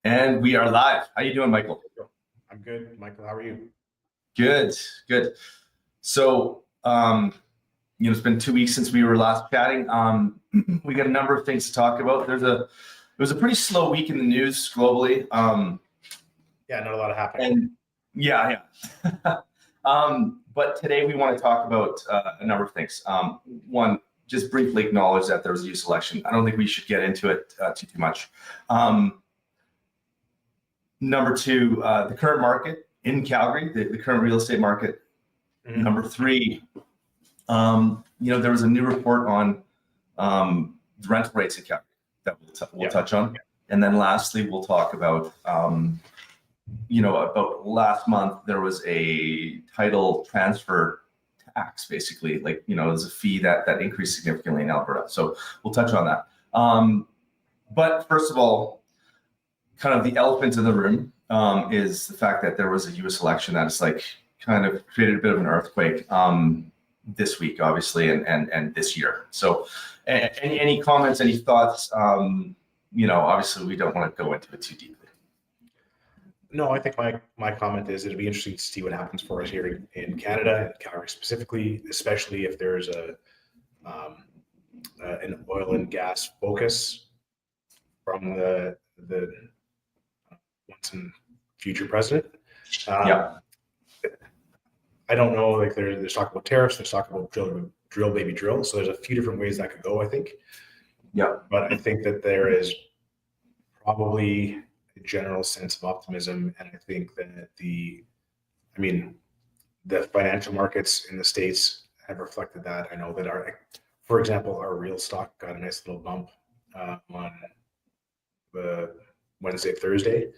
And we are live. How you doing, Michael? I'm good, Michael. How are you? Good, good. So, it's been 2 weeks since we were last chatting. We got a number of things to talk about. It was a pretty slow week in the news globally. Yeah, not a lot happening. And yeah. But today we want to talk about a number of things. One, just briefly acknowledge that there was a youth election. I don't think we should get into it too much. Number two, the current market in Calgary, the current real estate market. Mhm. Number three, there was a new report on the rental rates in Calgary that we'll touch on. And then lastly, we'll talk about, about last month, there was a title transfer tax, basically, there's a fee that increased significantly in Alberta. So we'll touch on that. But first of all, kind of the elephant in the room is the fact that there was a U.S. election that is kind of created a bit of an earthquake this week, obviously, and this year. So any comments, any thoughts? Obviously we don't want to go into it too deeply. No, I think my comment is it'll be interesting to see what happens for us here in Canada, and Calgary specifically, especially if there's an oil and gas focus from the once and future president. Yeah. I don't know, there's talk about tariffs, there's talk about drill baby drill. So there's a few different ways that could go, I think. Yeah. But I think that there is probably a general sense of optimism. And I think that the financial markets in the States have reflected that. I know that for example, our real stock got a nice little bump on the Wednesday, Thursday.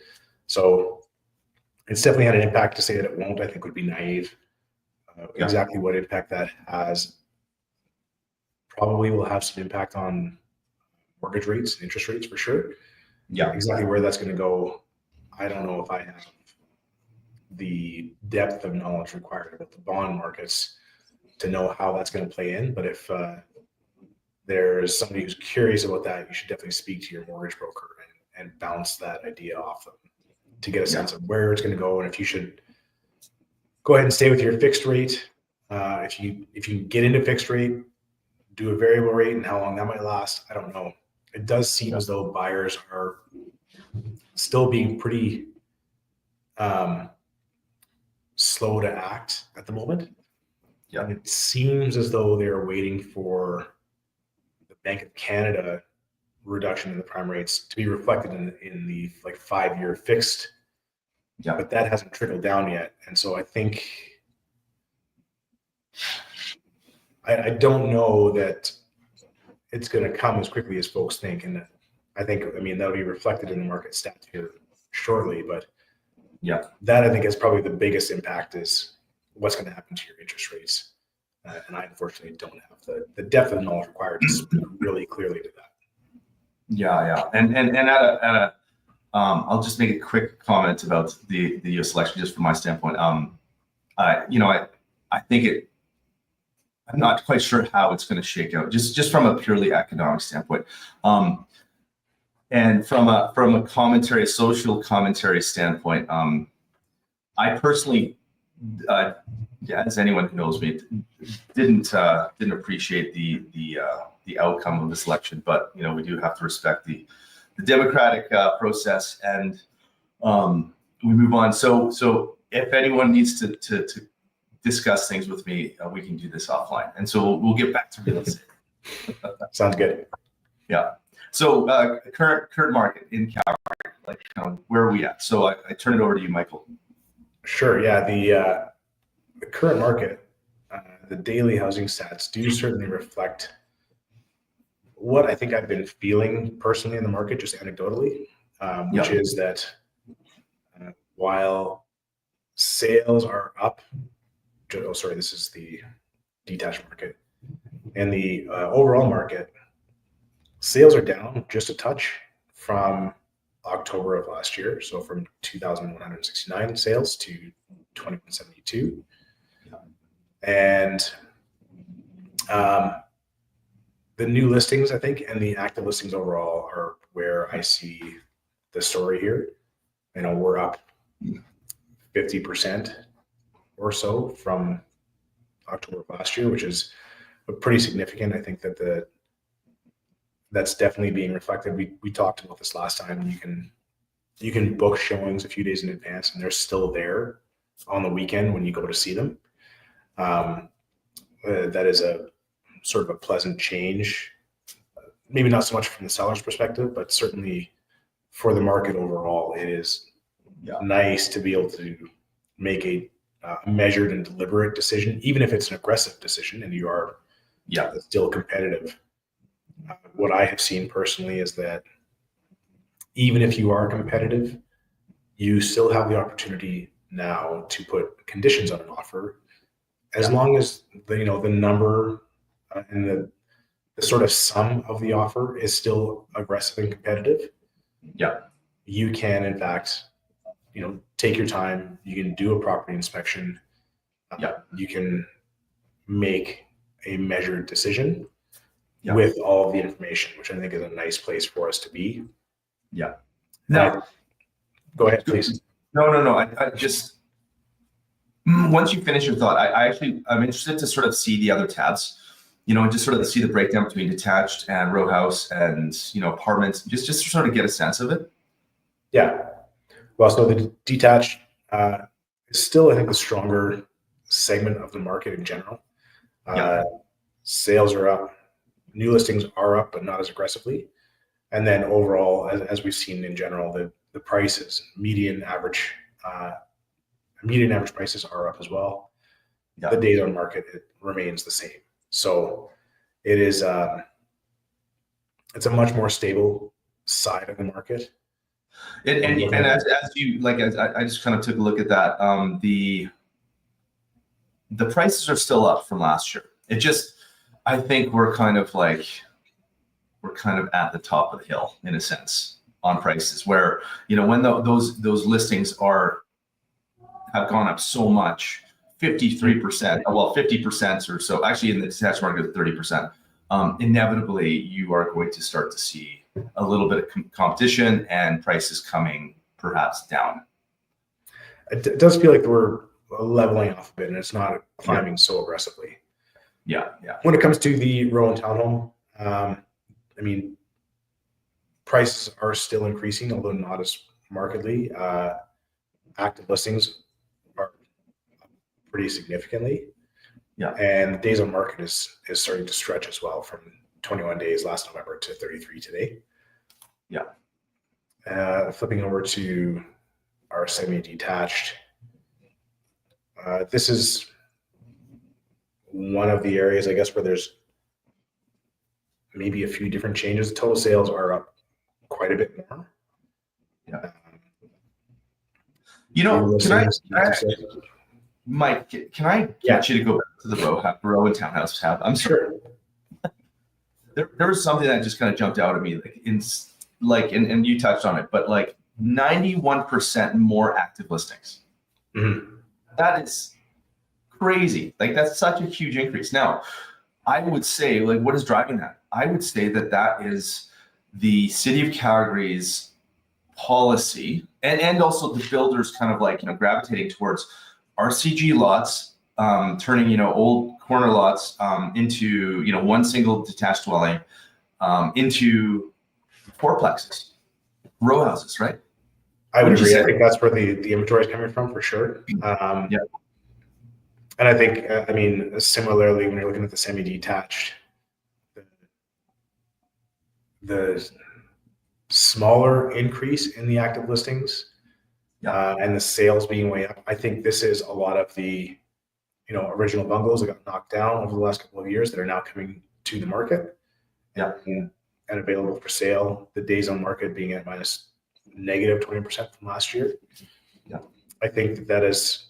So it's definitely had an impact. To say that it won't, I think, would be naive. Exactly what impact that has probably will have some impact on mortgage rates, interest rates for sure. Yeah. Exactly where that's going to go, I don't know if I have the depth of knowledge required about the bond markets to know how that's going to play in. But if there's somebody who's curious about that, you should definitely speak to your mortgage broker and bounce that idea off them to get a sense of where it's going to go, and if you should go ahead and stay with your fixed rate. If you get into fixed rate, do a variable rate, and how long that might last, I don't know. It does seem as though buyers are still being pretty slow to act at the moment. Yeah. It seems as though they're waiting for the Bank of Canada reduction in the prime rates to be reflected in the 5-year fixed. Yeah. But that hasn't trickled down yet. And so I think I don't know that it's going to come as quickly as folks think. And I think, that'll be reflected in the market stats here shortly. But that I think is probably the biggest impact is what's going to happen to your interest rates. And I unfortunately don't have the depth of knowledge required to speak really clearly to that. Yeah. And at a I'll just make a quick comment about the U.S. election, just from my standpoint. I think I'm not quite sure how it's going to shake out, just from a purely economic standpoint, and from a social commentary standpoint. I personally, as anyone who knows me, didn't appreciate the outcome of this election, but we do have to respect the democratic process, and we move on. So if anyone needs to discuss things with me, we can do this offline. And so we'll get back to real estate. Sounds good. Yeah. So current market in Calgary, where are we at? So I turn it over to you, Michael. Sure. Yeah. The current market, the daily housing stats do certainly reflect what I think I've been feeling personally in the market, just anecdotally, which is that while sales are up, this is the detached market, and the overall market, sales are down just a touch from October of last year. So from 2,169 sales to 2,172. And the new listings, I think, and the active listings overall are where I see the story here. We're up 50% or so from October of last year, which is pretty significant. I think that that's definitely being reflected. We talked about this last time. You can book showings a few days in advance, and they're still there on the weekend when you go to see them. That is a sort of a pleasant change. Maybe not so much from the seller's perspective, but certainly for the market overall, it is nice to be able to make a measured and deliberate decision, even if it's an aggressive decision and you are still competitive. What I have seen personally is that even if you are competitive, you still have the opportunity now to put conditions on an offer, as long as the number and the sort of sum of the offer is still aggressive and competitive. You can, in fact, take your time. You can do a property inspection. You can make a measured decision with all of the information, which I think is a nice place for us to be. Now, go ahead, please. No. I just, once you finish your thought, I'm interested to sort of see the other tabs, just sort of see the breakdown between detached and row house and, apartments, just to sort of get a sense of it. Yeah. Well, so the detached is still, I think, the stronger segment of the market in general. Sales are up. New listings are up, but not as aggressively. And then overall, as we've seen in general, the prices, median average prices are up as well. The days on market, it remains the same. So it is it's a much more stable side of the market. And as you as I just kind of took a look at that, the prices are still up from last year. It just, I think we're kind of at the top of the hill in a sense on prices, where when those listings have gone up so much, 53%, well 50% or so, actually in the detached market 30%. Inevitably, you are going to start to see a little bit of competition and prices coming perhaps down. It does feel like we're leveling off a bit, and it's not climbing so aggressively. When it comes to the row and townhome, prices are still increasing, although not as markedly. Active listings are pretty significantly. And the days on market is starting to stretch as well, from 21 days last November to 33 today. Flipping over to our semi-detached. This is one of the areas, I guess, where there's maybe a few different changes. Total sales are up quite a bit more. Mike, can I get you to go back to the row and townhouse tab? I'm sorry. There was something that just kind of jumped out at me, and you touched on it, but 91% more active listings. That is crazy. That's such a huge increase. Now, I would say, what is driving that? I would say that is the city of Calgary's policy, and also the builders kind of gravitating towards RCG lots, turning old corner lots into one single detached dwelling into fourplexes, row houses, right? I would agree. I think that's where the inventory is coming from, for sure. And I think, similarly, when you're looking at the semi-detached, the smaller increase in the active listings and the sales being way up, I think this is a lot of the original bungalows that got knocked down over the last couple of years that are now coming to the market and available for sale. The days on market being at negative 20% from last year. I think that is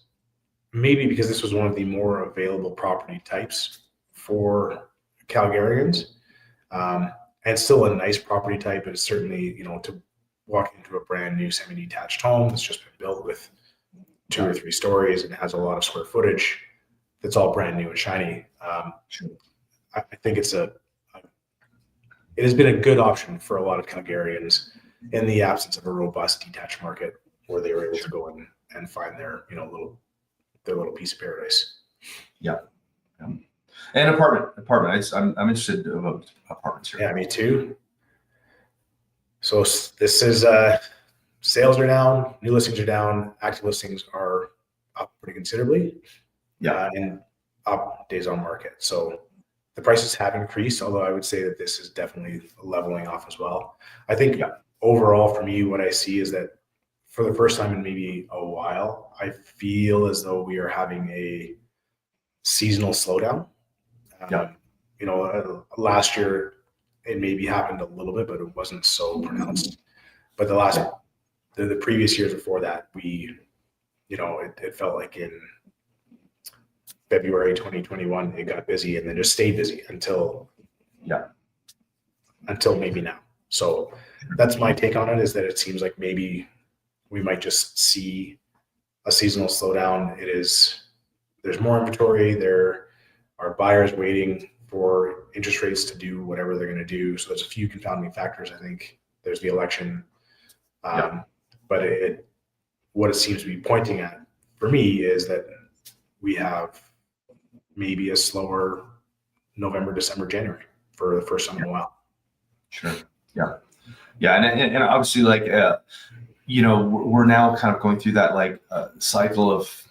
maybe because this was one of the more available property types for Calgarians. And still a nice property type. It's certainly, to walk into a brand new semi-detached home that's just been built with 2 or 3 stories and has a lot of square footage that's all brand new and shiny. I think it has been a good option for a lot of Calgarians in the absence of a robust detached market where they were able to go in and find their, their little piece of paradise. Yeah. And apartment. I'm interested about apartments here. Yeah, me too. So this is sales are down, new listings are down, active listings are up pretty considerably. Yeah. And up days on market. So the prices have increased, although I would say that this is definitely leveling off as well. I think overall for me, what I see is that for the first time in maybe a while, I feel as though we are having a seasonal slowdown. Last year it maybe happened a little bit, but it wasn't so pronounced. But the previous years before that, it felt like in February 2021, it got busy and then just stayed busy until maybe now. So that's my take on it, is that it seems like maybe we might just see a seasonal slowdown. There's more inventory. There are buyers waiting for interest rates to do whatever they're going to do. So there's a few confounding factors. I think there's the election. But what it seems to be pointing at for me is that we have maybe a slower November, December, January for the first time in a while. Sure. Yeah. Yeah. And obviously, we're now kind of going through that cycle of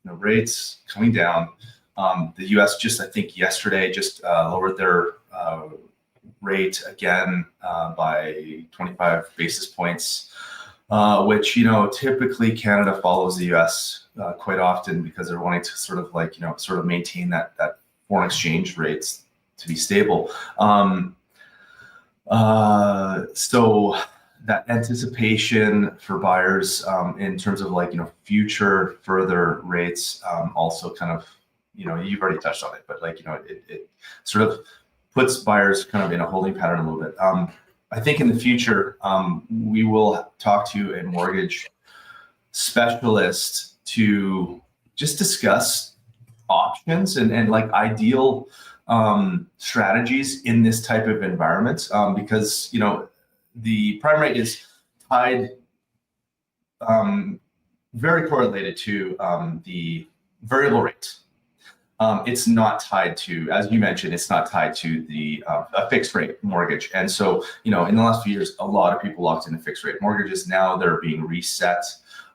rates coming down. The U.S. I think yesterday lowered their rate again by 25 basis points, which, typically Canada follows the U.S. Quite often because they're wanting to sort of maintain that foreign exchange rates to be stable. So that anticipation for buyers in terms of future further rates also kind of, you've already touched on it, but it sort of puts buyers kind of in a holding pattern a little bit. I think in the future, we will talk to a mortgage specialist to just discuss options and ideal strategies in this type of environment, because the prime rate is tied very correlated to the variable rate. It's not tied to, as you mentioned, it's not tied to the a fixed rate mortgage. And so, in the last few years, a lot of people locked into fixed rate mortgages. Now they're being reset,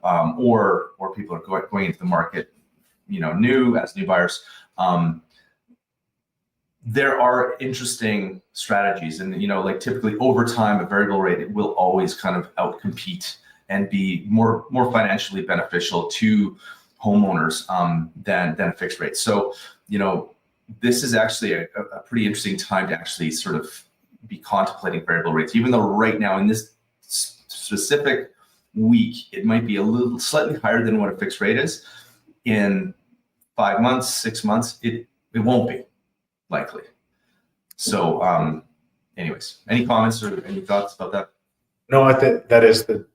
or people are going into the market, new buyers. There are interesting strategies, and typically over time, a variable rate, it will always kind of outcompete and be more financially beneficial to homeowners than a fixed rate. So, this is actually a pretty interesting time to actually sort of be contemplating variable rates, even though right now in this specific week, it might be a little slightly higher than what a fixed rate is. In 5 months, 6 months, it won't be likely. So anyways, any comments or any thoughts about that? No, I think that is the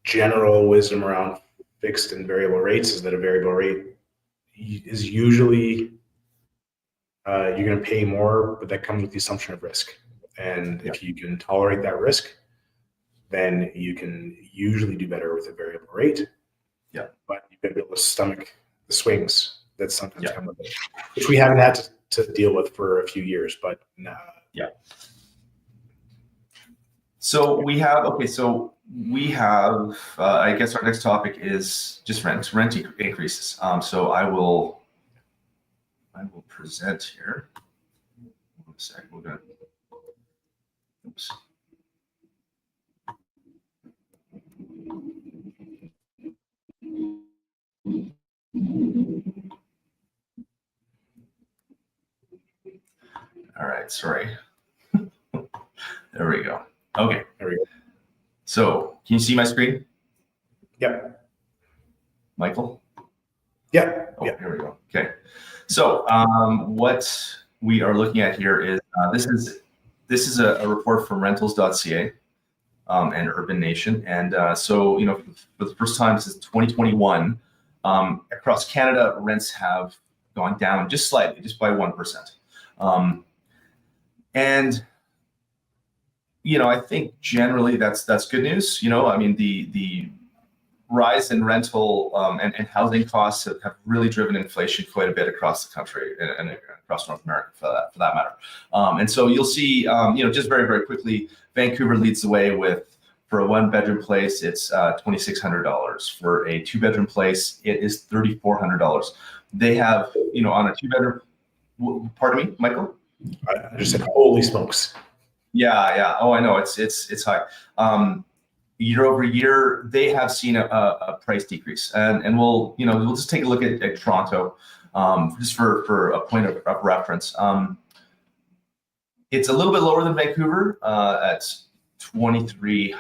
general wisdom around fixed and variable rates, is that a variable rate is usually you're going to pay more, but that comes with the assumption of risk. And if you can tolerate that risk, then you can usually do better with a variable rate. Yeah. But you've got to be able to stomach the swings that sometimes come with it, which we haven't had to deal with for a few years, but So we have, I guess our next topic is just rent increases. So I will present here. One sec, we're gonna, oops. All right, sorry. There we go. Okay, there we go. So can you see my screen? Yep. Michael? Yeah. Oh, here we go. Okay. So what we are looking at here is this is a report from rentals.ca and Urban Nation. And so, for the first time since 2021, across Canada, rents have gone down just slightly, just by 1%. And I think generally that's good news. I mean, the rise in rental and housing costs have really driven inflation quite a bit across the country and across North America for that matter. And so you'll see, just very, very quickly, Vancouver leads the way with, for a 1-bedroom place, it's $2,600. For a 2-bedroom place, it is $3,400. They have, on a 2-bedroom, pardon me, Michael? I just said, holy smokes. Yeah. Oh, I know, it's high. Year over year, they have seen a price decrease, and we'll just take a look at Toronto, just for a point of reference. It's a little bit lower than Vancouver at $2,300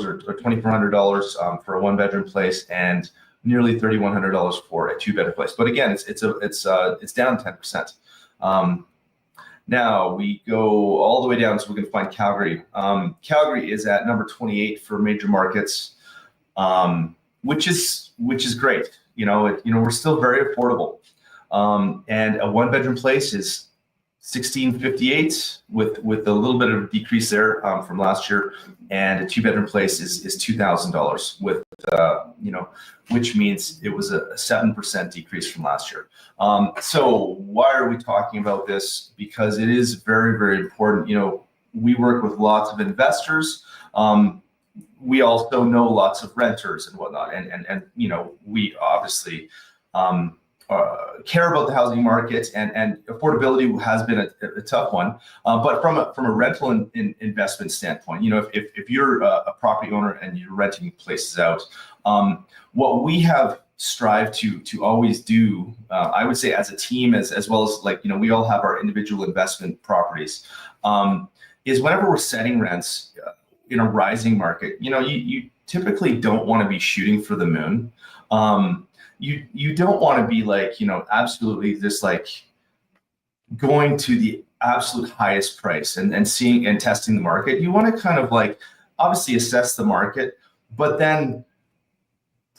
or $2,400 for a 1-bedroom place, and nearly $3,100 for a 2-bedroom place. But again, it's down 10%. Now we go all the way down, so we can find Calgary. Calgary is at number 28 for major markets, which is great. We're still very affordable, and a 1-bedroom place is $1,658 with a little bit of a decrease there from last year, and a 2-bedroom place is $2,000 with which means it was a 7% decrease from last year. So why are we talking about this? Because it is very, very important. We work with lots of investors. We also know lots of renters and whatnot, and we obviously care about the housing market, and affordability has been a tough one. But from a rental investment standpoint, if you're a property owner and you're renting places out, what we have strived to always do, I would say as a team, as well as we all have our individual investment properties, is whenever we're setting rents in a rising market, you typically don't want to be shooting for the moon. You don't want to be absolutely just going to the absolute highest price and seeing and testing the market. You want to kind of obviously assess the market, but then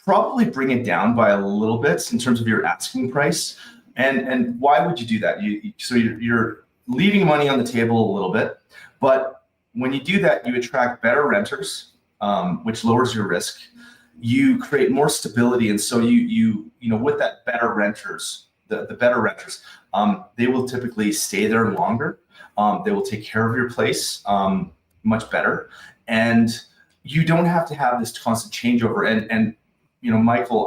probably bring it down by a little bit in terms of your asking price. And why would you do that? You're leaving money on the table a little bit, but when you do that, you attract better renters, which lowers your risk. You create more stability, and so you with that better renters, the better renters, they will typically stay there longer. They will take care of your place much better, and you don't have to have this constant changeover. And Michael,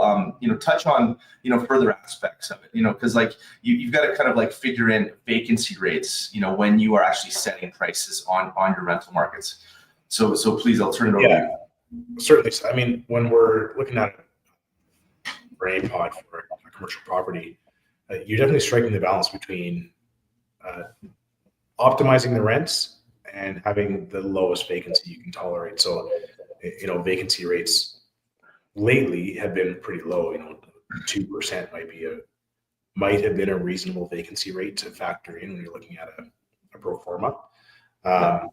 touch on further aspects of it, because you've got to kind of figure in vacancy rates, when you are actually setting prices on your rental markets. So please, I'll turn it over to you. Certainly. So, I mean, when we're looking at a brain pod for a commercial property, you're definitely striking the balance between optimizing the rents and having the lowest vacancy you can tolerate. So, vacancy rates lately have been pretty low. 2% might have been a reasonable vacancy rate to factor in when you're looking at a pro forma. But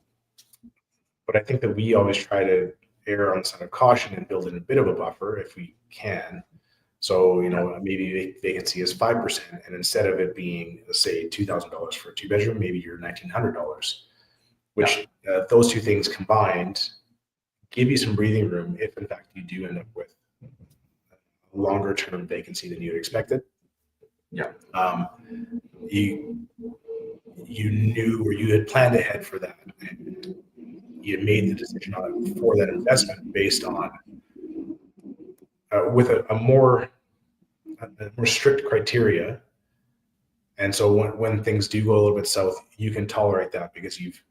I think that we always try to err on the side of caution and build in a bit of a buffer if we can. So, maybe vacancy is 5%, and instead of it being, say, $2,000 for a 2-bedroom, maybe you're $1,900, which those two things combined give you some breathing room if, in fact, you do end up with a longer-term vacancy than you had expected. Yeah. You knew, or you had planned ahead for that, and you made the decision for that investment based on with a more strict criteria. And so when things do go a little bit south, you can tolerate that because you've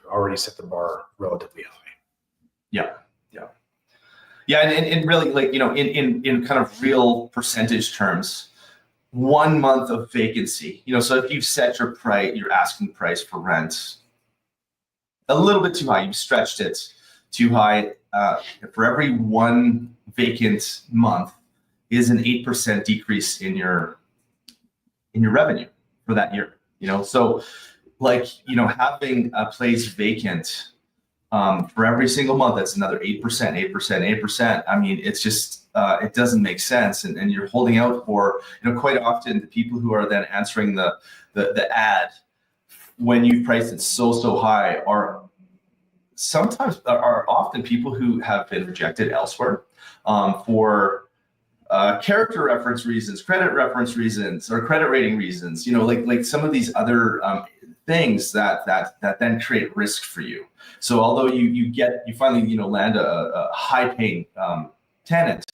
already set the bar relatively high. Yeah, and really, in kind of real percentage terms, 1 month of vacancy, so if you've set your asking price for rent a little bit too high, you've stretched it too high, for every 1 vacant month is an 8% decrease in your revenue for that year. So having a place vacant for every single month, that's another 8%. I mean, it's just it doesn't make sense, and you're holding out for quite often the people who are then answering the ad when you price it so high are sometimes are often people who have been rejected elsewhere for character reference reasons, credit reference reasons, or credit rating reasons. Like some of these other things that then create risk for you. So although you finally land a high paying tenant,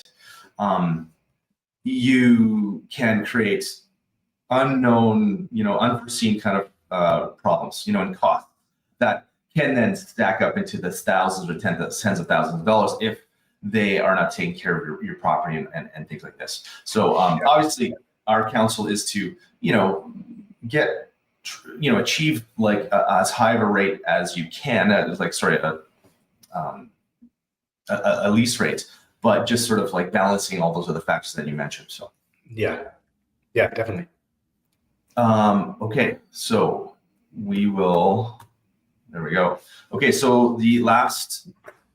you can create unknown, unforeseen kind of problems, and costs that can then stack up into the thousands or tens of thousands of dollars if they are not taking care of your property and things like this. So obviously our counsel is to, achieve like as high of a rate as you can, a lease rate, but just sort of like balancing all those other factors that you mentioned. So yeah, definitely. Okay, so there we go. Okay, so the last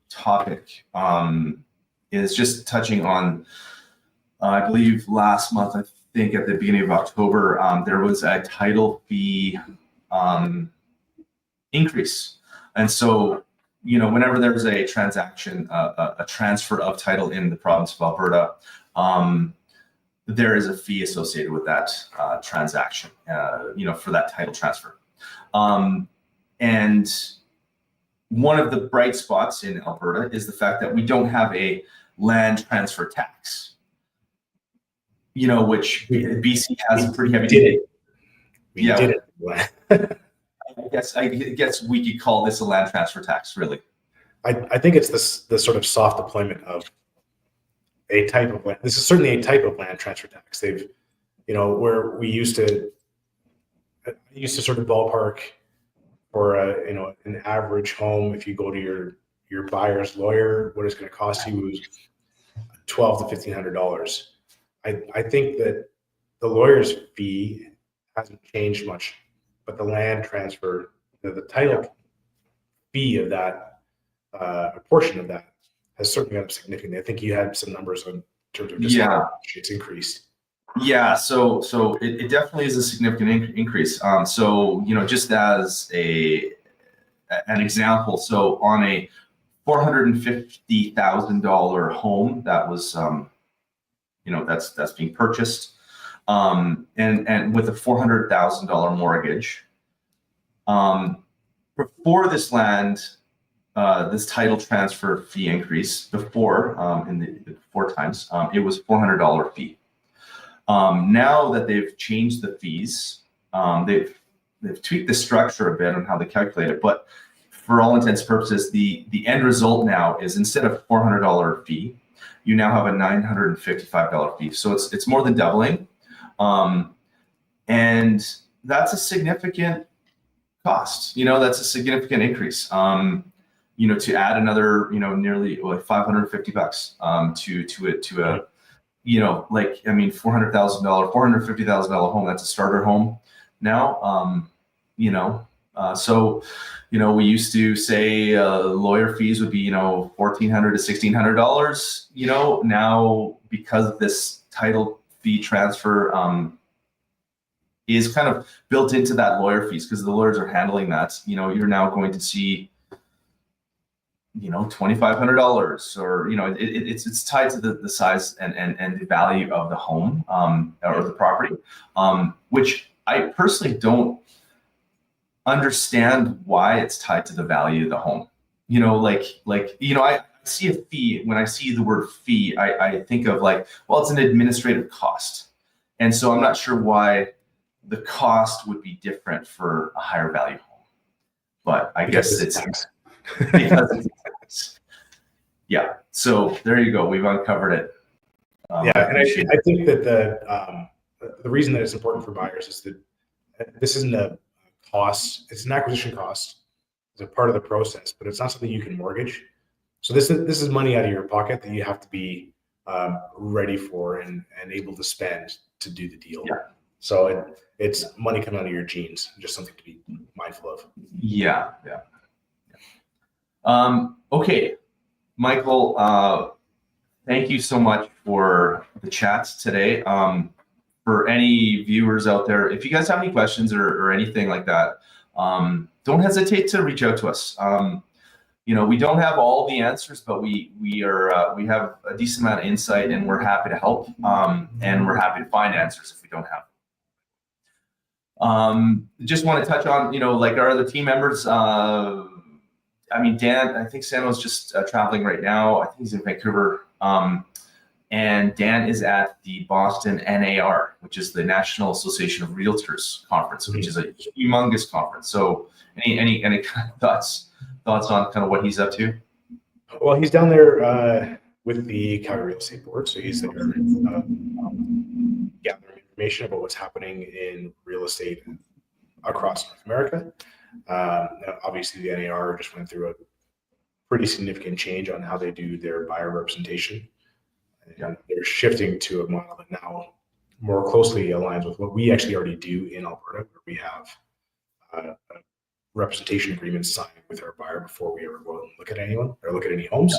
topic is just touching on, I believe last month, I think at the beginning of October, there was a title fee increase. And so, whenever there's a transaction, a transfer of title in the province of Alberta, there is a fee associated with that transaction, for that title transfer. And one of the bright spots in Alberta is the fact that we don't have a land transfer tax, which BC has a pretty heavy. We did it. I guess we could call this a land transfer tax, really. I think it's the sort of soft deployment of a type of land. This is certainly a type of land transfer tax. They've, where we used to sort of ballpark for an average home. If you go to your buyer's lawyer, what it's going to cost you is $1,200 to $1,500. I think that the lawyer's fee hasn't changed much, but the land transfer, the title fee of that, a portion of that, has certainly gone up significantly. I think you had some numbers in terms of just how much it's increased. Yeah, so it definitely is a significant increase. So just as an example, so on a $450,000 home that was that's being purchased, and with a $400,000 mortgage, before this this title transfer fee increase, before in the before times, it was $400 fee. Now that they've changed the fees, they've tweaked the structure a bit on how they calculate it, but for all intents and purposes, the end result now is instead of $400 fee, you now have a $955 fee. So it's more than doubling, and that's a significant cost. That's a significant increase. To add another, nearly like $550 to a $450,000 home, that's a starter home now. So we used to say lawyer fees would be $1,400 to $1,600. Now because of this title fee transfer is kind of built into that lawyer fees, because the lawyers are handling that, you're now going to see $2,500, or it's tied to the size and the value of the home or the property, which I personally don't understand why it's tied to the value of the home. I see a fee. When I see the word fee, I think of it's an administrative cost, and so I'm not sure why the cost would be different for a higher value home, but I guess it's because it's tax. Yeah. So there you go. We've uncovered it. And I think that the reason that it's important for buyers is that this isn't a cost. It's an acquisition cost. It's a part of the process, but it's not something you can mortgage. So this is money out of your pocket that you have to be ready for and able to spend to do the deal. Yeah. So it's money coming out of your jeans, just something to be mindful of. Yeah. Okay, Michael, thank you so much for the chats today. For any viewers out there, if you guys have any questions or anything like that, don't hesitate to reach out to us. we don't have all the answers, but we have a decent amount of insight, and we're happy to help. And we're happy to find answers if we don't have them. Just want to touch on, like our other team members. Dan, I think Sam was just traveling right now. I think he's in Vancouver. And Dan is at the Boston NAR, which is the National Association of Realtors conference, which is a humongous conference. So any kind of thoughts on kind of what he's up to? Well, he's down there with the Calgary Real Estate Board. So he's there gathering information about what's happening in real estate across North America. Obviously, the NAR just went through a pretty significant change on how they do their buyer representation. And they're shifting to a model that now more closely aligns with what we actually already do in Alberta, where we have a representation agreement signed with our buyer before we ever go and look at anyone or look at any homes.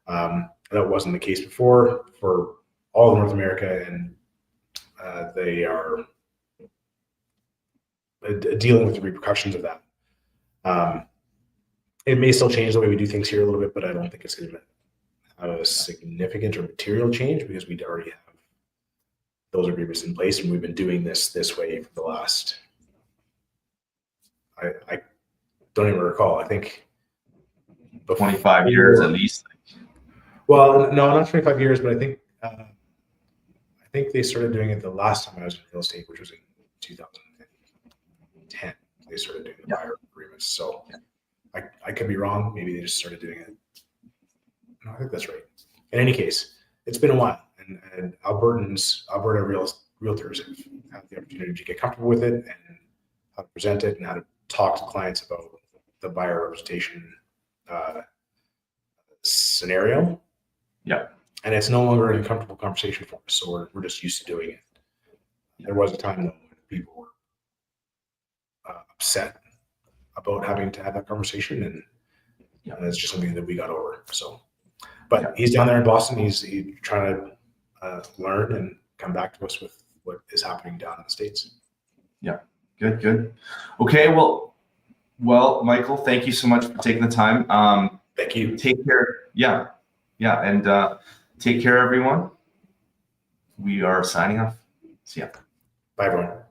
That wasn't the case before for all of North America, and they are dealing with the repercussions of that. It may still change the way we do things here a little bit, but I don't think it's going to have a significant or material change because we already have those agreements in place, and we've been doing this way for the last. I don't even recall. I think 25 years at least. Well, no, not 25 years, but I think they started doing it the last time I was in real estate, which was in 2010. They started doing the buyer agreements. So I could be wrong. Maybe they just started doing it. No, I think that's right. In any case, it's been a while, and Alberta realtors have had the opportunity to get comfortable with it and how to present it and how to talk to clients about the buyer representation scenario. Yeah. And it's no longer an uncomfortable conversation for us. So we're just used to doing it. There was a time though when people were upset about having to have that conversation, and it's just something that we got over. So, but he's down there in Boston. He's trying to learn and come back to us with what is happening down in the States. Yeah. Good. Okay. Well, Michael, thank you so much for taking the time. Thank you. Take care. Yeah. And take care, everyone. We are signing off. See ya. Bye, everyone.